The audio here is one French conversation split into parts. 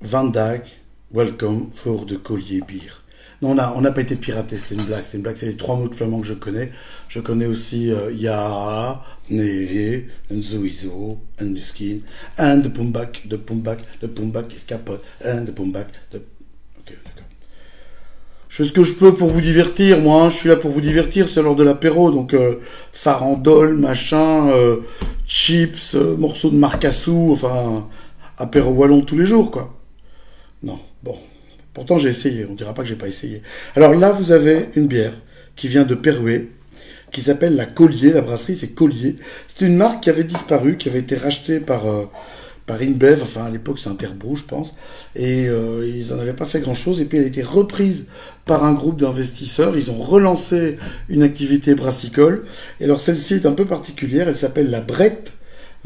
Van Dag, welcome for the Collier beer. Non, on n'a pas été piraté, c'est une blague, c'est les 3 mots de flamand que je connais. Je connais aussi Ja, Nee, and Sowieso, and Miskin, and the Pumbak is kapot, and the Pumbak, Ok, d'accord. Je fais ce que je peux pour vous divertir, moi, hein. Je suis là pour vous divertir, c'est l'heure de l'apéro, donc farandole, machin, chips, morceaux de marcassou, enfin, apéro wallon tous les jours, quoi. Non, bon. Pourtant, j'ai essayé, on dira pas que j'ai pas essayé. Alors là, vous avez une bière qui vient de Perouet, qui s'appelle la Collier, la brasserie c'est Collier. C'est une marque qui avait disparu, qui avait été rachetée par InBev, enfin à l'époque c'est Interbrew je pense, et ils en avaient pas fait grand chose, et puis elle a été reprise par un groupe d'investisseurs, ils ont relancé une activité brassicole, et alors celle-ci est un peu particulière, elle s'appelle la Brett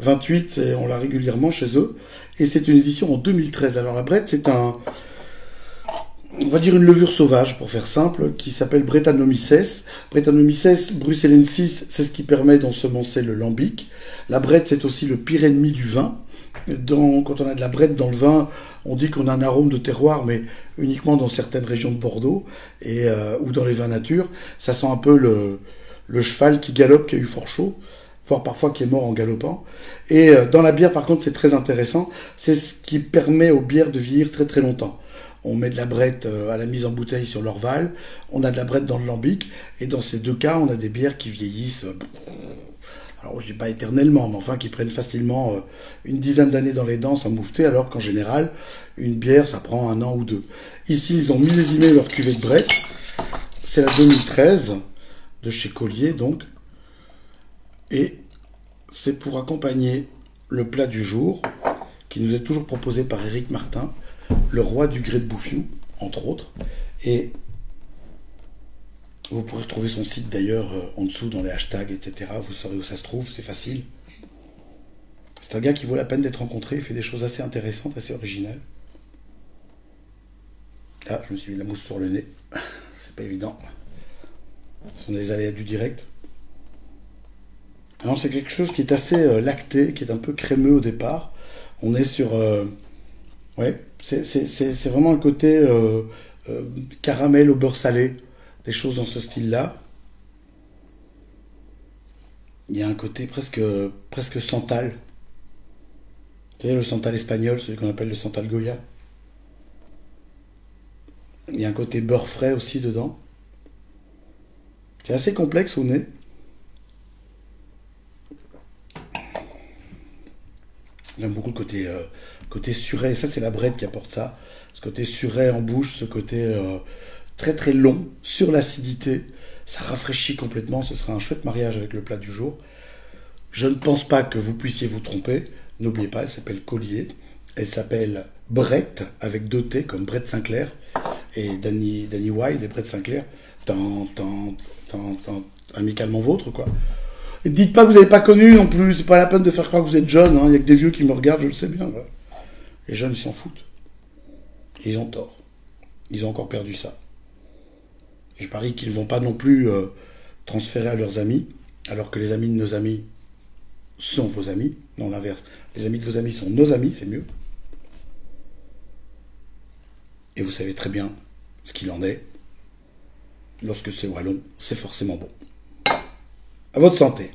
28, et on l'a régulièrement chez eux, et c'est une édition en 2013. Alors la Brett c'est on va dire une levure sauvage, pour faire simple, qui s'appelle Brettanomyces. Brettanomyces bruxellensis, c'est ce qui permet d'ensemencer le lambic. La brette, c'est aussi le pire ennemi du vin. Quand on a de la brette dans le vin, on dit qu'on a un arôme de terroir, mais uniquement dans certaines régions de Bordeaux, ou dans les vins nature. Ça sent un peu le cheval qui galope, qui a eu fort chaud, voire parfois qui est mort en galopant. Et dans la bière, par contre, c'est très intéressant. C'est ce qui permet aux bières de vieillir très très longtemps. On met de la brette à la mise en bouteille sur l'orval, on a de la brette dans le lambic, et dans ces deux cas, on a des bières qui vieillissent, alors je dis pas éternellement, mais enfin qui prennent facilement une dizaine d'années dans les dents sans moufter, alors qu'en général, une bière, ça prend 1 an ou 2. Ici, ils ont millésimé leur cuvée de brette, c'est la 2013, de chez Collier donc, et c'est pour accompagner le plat du jour, qui nous est toujours proposé par Éric Martin, le roi du grès de Bouffiou, entre autres. Et vous pourrez retrouver son site d'ailleurs en dessous dans les hashtags, etc. Vous saurez où ça se trouve, c'est facile. C'est un gars qui vaut la peine d'être rencontré, il fait des choses assez intéressantes, assez originales. Ah, je me suis mis de la mousse sur le nez. C'est pas évident. Ce sont des aléas du direct. Alors c'est quelque chose qui est assez lacté, qui est un peu crémeux au départ. On est sur... ouais, c'est vraiment un côté caramel au beurre salé, des choses dans ce style-là. Il y a un côté presque santal. Vous savez, le santal espagnol, celui qu'on appelle le santal Goya. Il y a un côté beurre frais aussi dedans. C'est assez complexe au nez. J'aime beaucoup le côté suret. Ça, c'est la brette qui apporte ça. Ce côté suret en bouche, ce côté très très long, sur l'acidité. Ça rafraîchit complètement. Ce sera un chouette mariage avec le plat du jour. Je ne pense pas que vous puissiez vous tromper. N'oubliez pas, elle s'appelle Collier. Elle s'appelle Brett, avec 2 T, comme Brett Sinclair. Et Danny Wilde et Brett Sinclair. Amicalement vôtre, quoi. Et dites pas que vous n'avez pas connu non plus, c'est pas la peine de faire croire que vous êtes jeune, hein. Il y a que des vieux qui me regardent, je le sais bien. Ouais. Les jeunes, ils s'en foutent. Ils ont tort. Ils ont encore perdu ça. Je parie qu'ils ne vont pas non plus transférer à leurs amis, alors que les amis de nos amis sont vos amis. Non, l'inverse. Les amis de vos amis sont nos amis, c'est mieux. Et vous savez très bien ce qu'il en est. Lorsque c'est wallon, c'est forcément bon. À votre santé.